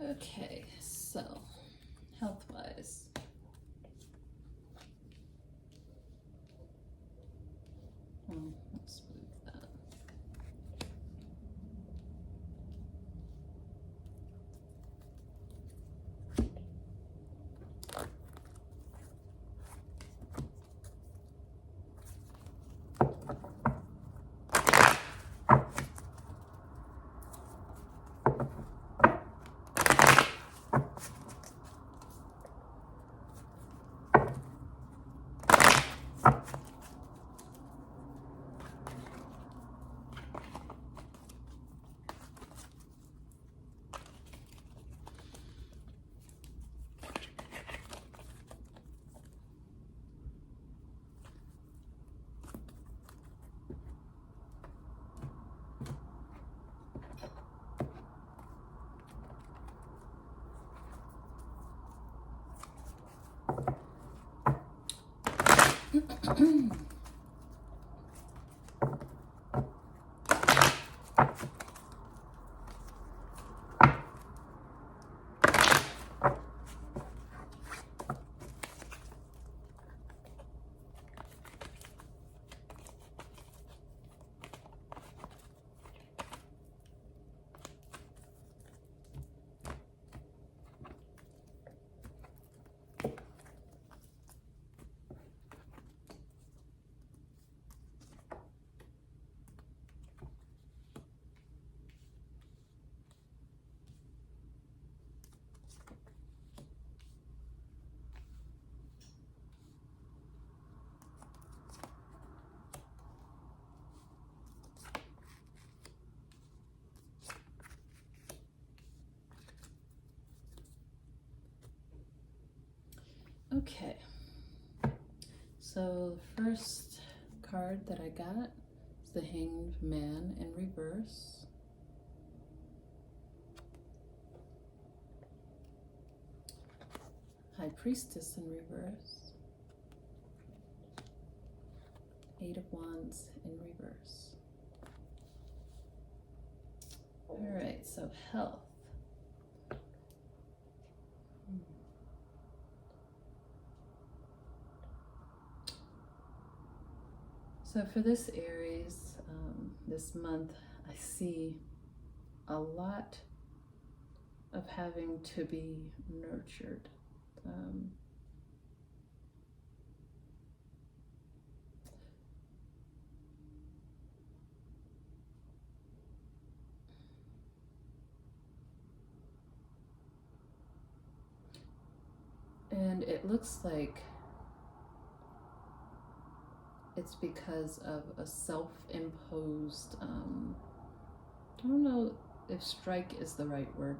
Okay, so health-wise. Let's move that. Okay, so the first card that I got is the Hanged Man in reverse. High Priestess in reverse. Eight of Wands in reverse. All right, so health. So for this Aries, this month, I see a lot of having to be nurtured. And it looks like it's because of a self-imposed, I don't know if strike is the right word,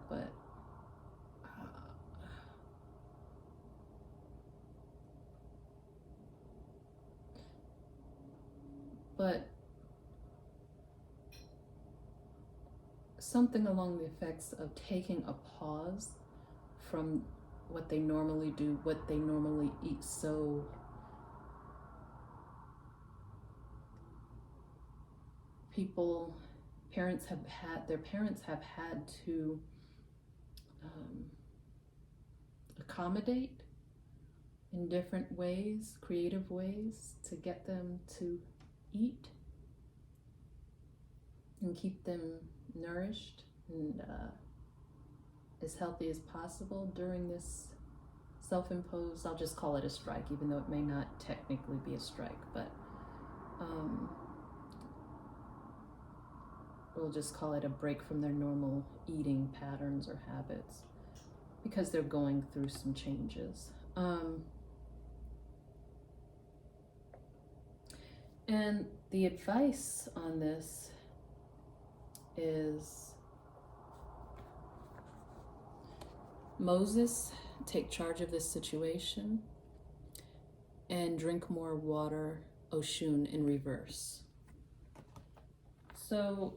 but something along the effects of taking a pause from what they normally do, what they normally eat. So their parents have had to accommodate in different ways, creative ways, to get them to eat and keep them nourished and as healthy as possible during this self-imposed, I'll just call it a strike, even though it may not technically be a strike, but we'll just call it a break from their normal eating patterns or habits because they're going through some changes. And the advice on this is Moses, take charge of this situation and drink more water, Oshun in reverse. So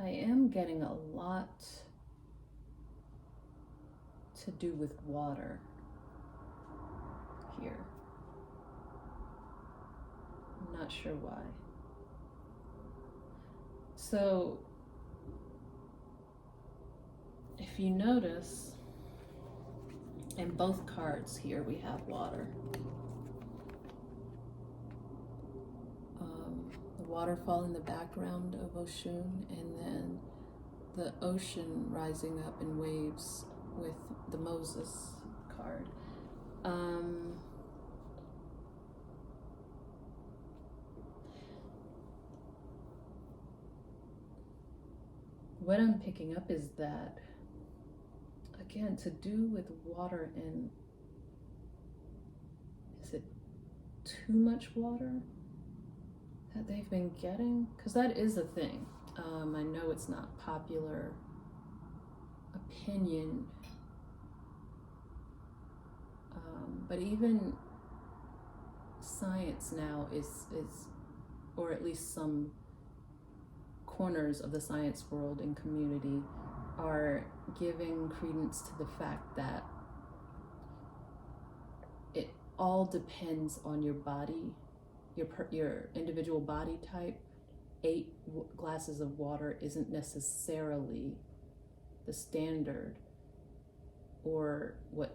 I am getting a lot to do with water here. I'm not sure why. So, if you notice, in both cards here we have water. The waterfall in the background of Oshun, and then the ocean rising up in waves with the Moses card. What I'm picking up is that, again, to do with water, and is it too much water that they've been getting? Because that is a thing. I know it's not popular opinion, but even science now is, or at least some corners of the science world and community are giving credence to the fact that it all depends on your body, your individual body type. 8 glasses of water isn't necessarily the standard or what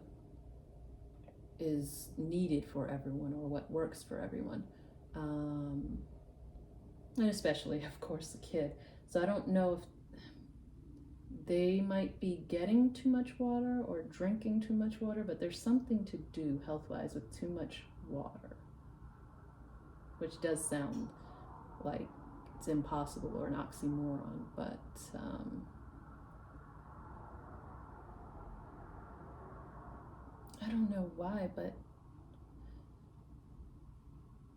is needed for everyone or what works for everyone. And especially, of course, the kid. So I don't know if they might be getting too much water or drinking too much water, but there's something to do health-wise with too much water, which does sound like it's impossible or an oxymoron, but I don't know why, but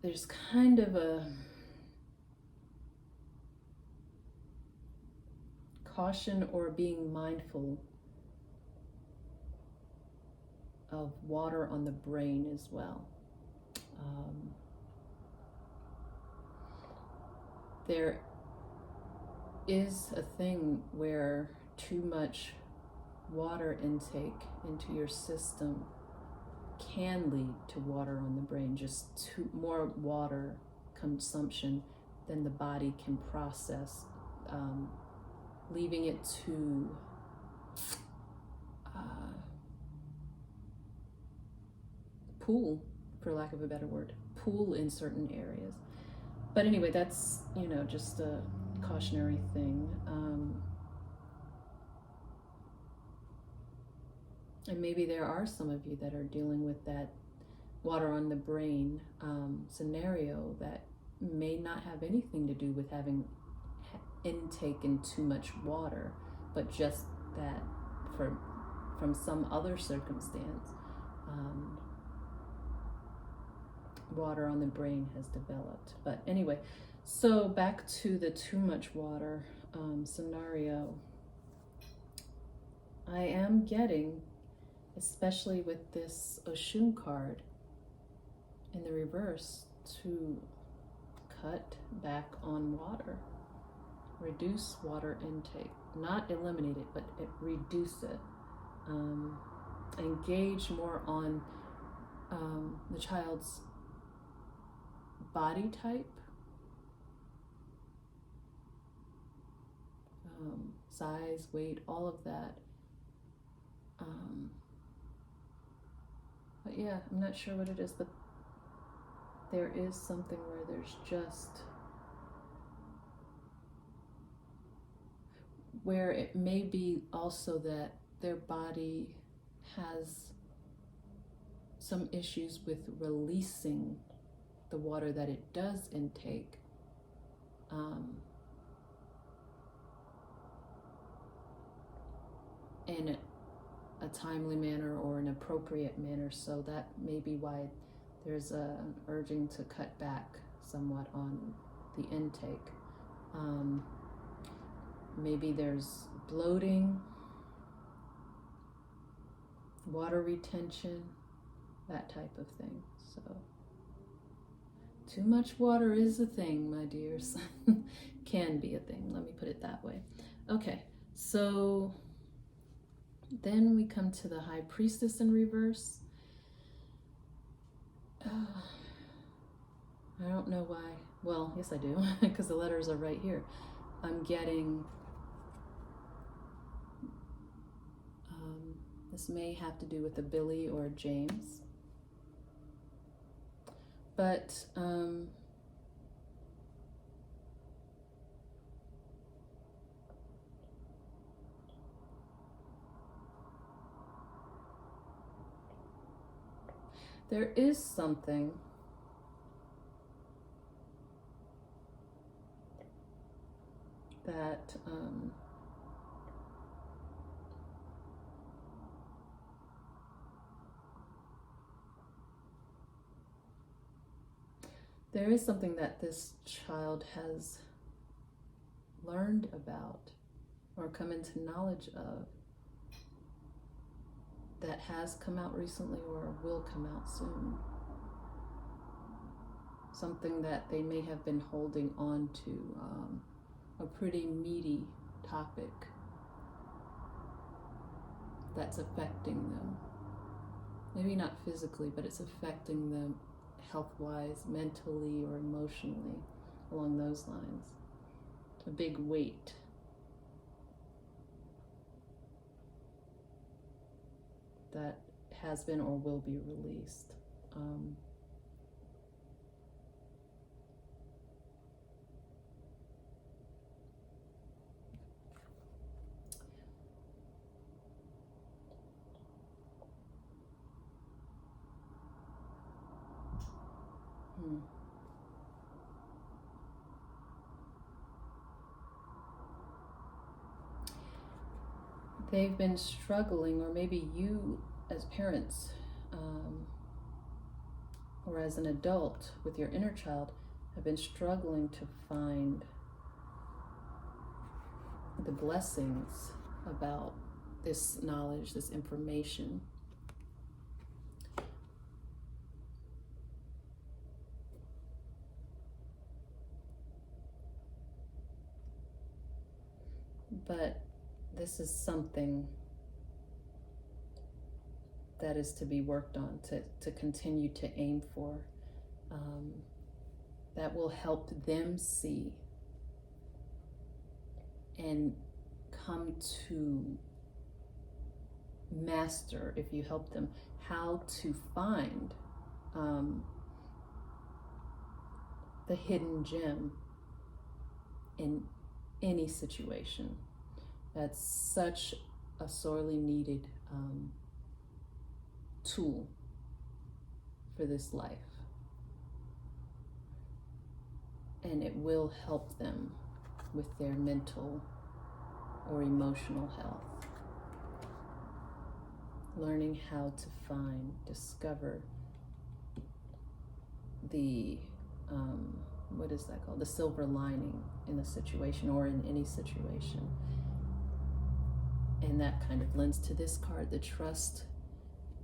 there's kind of a caution or being mindful of water on the brain as well. There is a thing where too much water intake into your system can lead to water on the brain, just more water consumption than the body can process, leaving it to pool, for lack of a better word, pool in certain areas. But anyway, that's, just a cautionary thing. And maybe there are some of you that are dealing with that water on the brain scenario that may not have anything to do with having intaken too much water, but just that from some other circumstance, water on the brain has developed. But anyway, so back to the too much water scenario. I am getting, especially with this Oshun card in the reverse, to cut back on water, reduce water intake, not eliminate it, but reduce it, engage more on the child's body type, size, weight, all of that. But yeah, I'm not sure what it is, but there is something where there's just, where it may be also that their body has some issues with releasing the water that it does intake, in a timely manner or an appropriate manner. So that may be why there's an urging to cut back somewhat on the intake. Maybe there's bloating, water retention, that type of thing. So too much water is a thing, my dears. Can be a thing, let me put it that way. Okay, so Then we come to the High Priestess in reverse. I don't know why. Well, yes I do, because the letters are right here. I'm getting, this may have to do with a Billy or a James. But there is something that there is something that this child has learned about or come into knowledge of that has come out recently or will come out soon. Something that they may have been holding on to, a pretty meaty topic that's affecting them. Maybe not physically, but it's affecting them health-wise, mentally or emotionally, along those lines. A big weight. That has been or will be released. They've been struggling, or maybe you as parents, or as an adult with your inner child, have been struggling to find the blessings about this knowledge, this information. But this is something that is to be worked on, to continue to aim for, that will help them see and come to master, if you help them, how to find the hidden gem in any situation. That's such a sorely needed tool for this life. And it will help them with their mental or emotional health. Learning how to find, discover the, what is that called? The silver lining in a situation or in any situation. And that kind of lends to this card, the Trust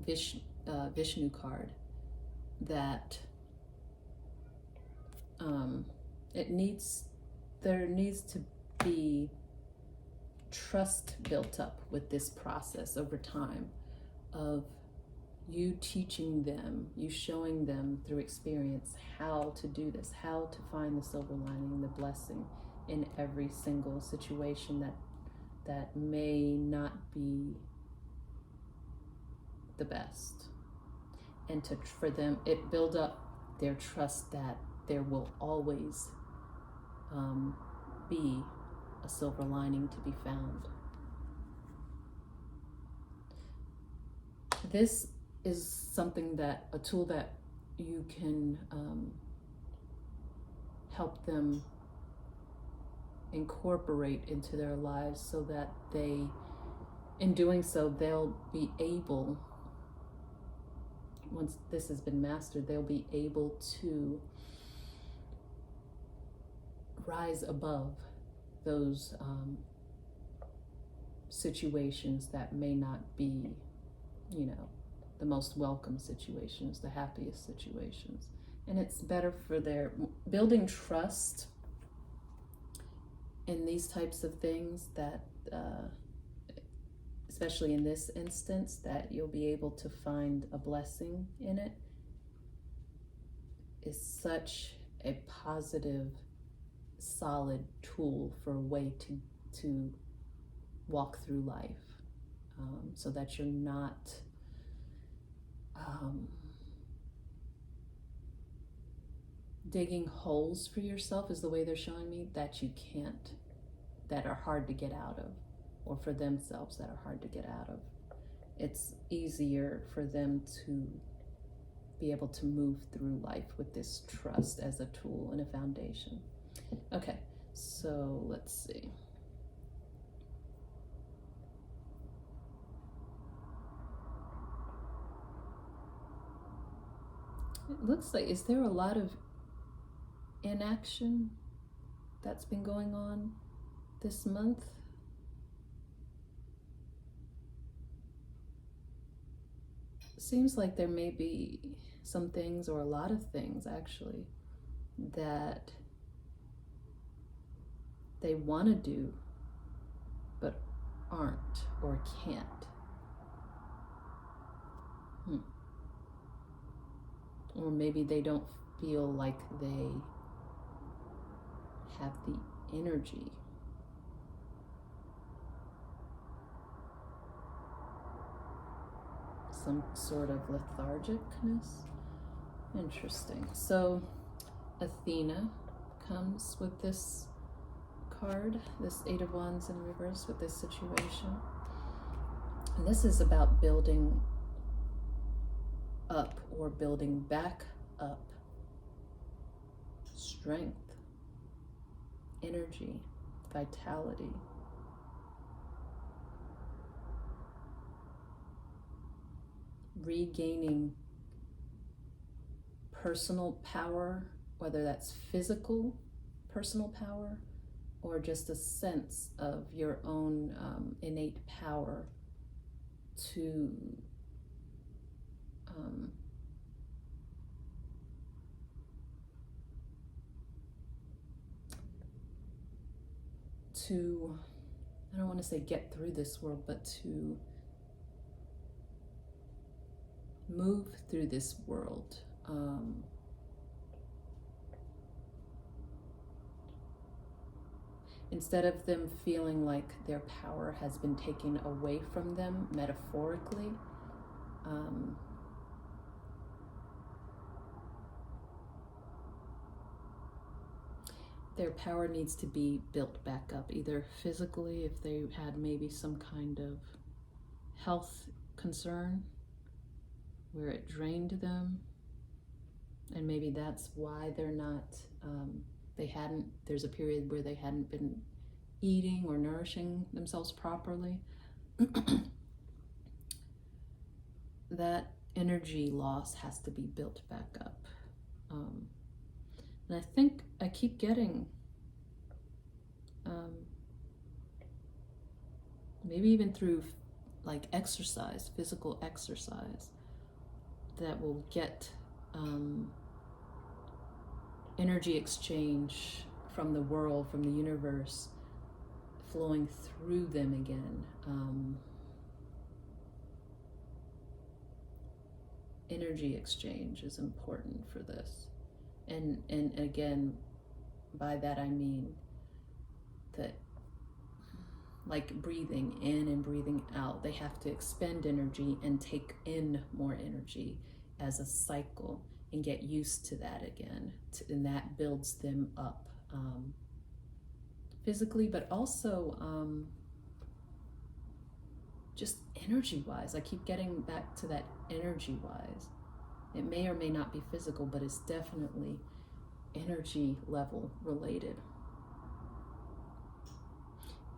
Vishnu card, that there needs to be trust built up with this process over time of you teaching them, you showing them through experience how to do this, how to find the silver lining, the blessing in every single situation that may not be the best. And for them, it build up their trust that there will always be a silver lining to be found. This is something a tool that you can help them incorporate into their lives, so that in doing so, they'll be able, once this has been mastered, they'll be able to rise above those situations that may not be, the most welcome situations, the happiest situations. And it's better for their building trust in these types of things, that is especially in this instance, that you'll be able to find a blessing in it, is such a positive, solid tool for a way to walk through life, so that you're not digging holes for yourself, is the way they're showing me, that you can't, that are hard to get out of, or for themselves that are hard to get out of. It's easier for them to be able to move through life with this trust as a tool and a foundation. Okay, so let's see. It looks like, is there a lot of inaction that's been going on this month? Seems like there may be some things, or a lot of things actually, that they want to do but aren't or can't. Or maybe they don't feel like they have the energy. Some sort of lethargicness. Interesting. So Athena comes with this card, this Eight of Wands in reverse, with this situation. And this is about building up, or building back up, strength, energy, vitality. Regaining personal power, whether that's physical personal power, or just a sense of your own innate power to I don't want to say get through this world, but to move through this world. Instead of them feeling like their power has been taken away from them, metaphorically, their power needs to be built back up, either physically, if they had maybe some kind of health concern where it drained them, and maybe that's why they're not, there's a period where they hadn't been eating or nourishing themselves properly. That energy loss has to be built back up. And I think I keep getting, maybe even through like exercise, physical exercise, that will get energy exchange from the world, from the universe, flowing through them again. Energy exchange is important for this. And again, by that I mean that, like breathing in and breathing out, they have to expend energy and take in more energy as a cycle, and get used to that again. And that builds them up physically, but also just energy-wise. I keep getting back to that energy-wise. It may or may not be physical, but it's definitely energy level related.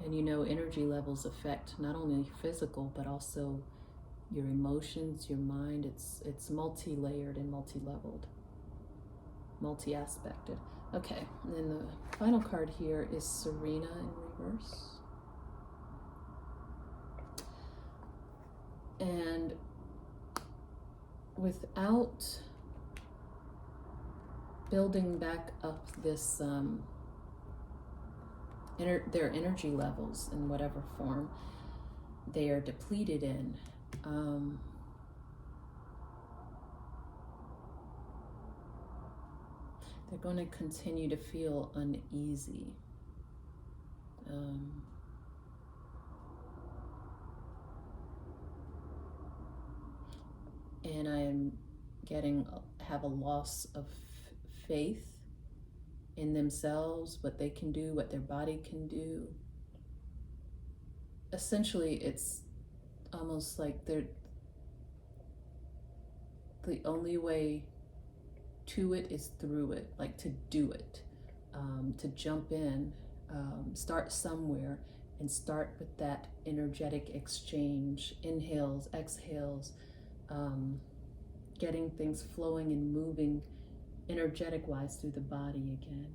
And you know, energy levels affect not only physical, but also your emotions, your mind. It's multi-layered and multi-leveled, multi-aspected. Okay, and then the final card here is Serena in reverse. And without building back up this their energy levels in whatever form, they are depleted in. They're going to continue to feel uneasy. And I am have a loss of faith in themselves, what they can do, what their body can do. Essentially, it's almost like the only way to it is through it, like to do it, to jump in, start somewhere, and start with that energetic exchange, inhales, exhales, getting things flowing and moving energetic wise through the body again.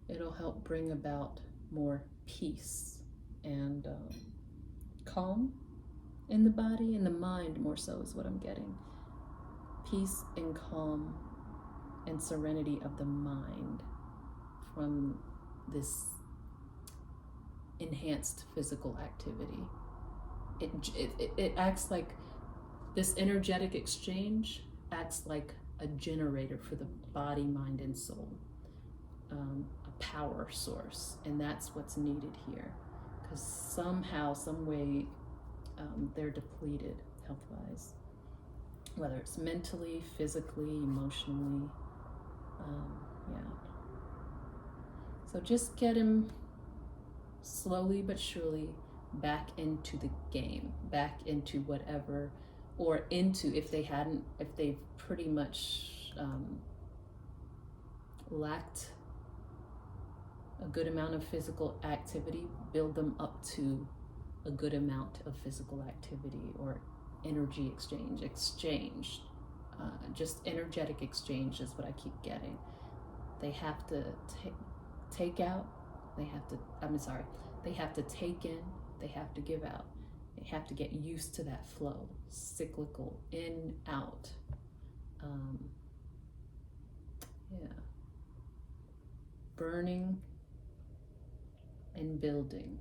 It'll help bring about more peace and calm in the body and the mind, more so is what I'm getting. Peace and calm and serenity of the mind from this enhanced physical activity. It acts like, this energetic exchange acts like a generator for the body, mind, and soul, a power source, and that's what's needed here, because somehow, some way, they're depleted health-wise, whether it's mentally, physically, emotionally. So just get him slowly but surely back into the game, back into whatever, or into, if they've pretty much lacked a good amount of physical activity, build them up to a good amount of physical activity or energy exchange. Just energetic exchange is what I keep getting. They have to take out, they have to take in, they have to give out. They have to get used to that flow, cyclical, in, out. Burning and building.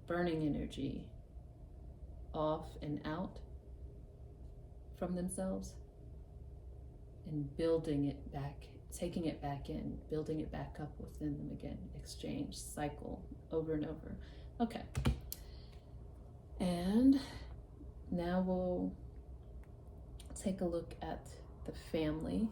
Burning energy off and out from themselves, and building it back, taking it back in, building it back up within them again. Exchange, cycle, over and over. Okay. And now we'll take a look at the family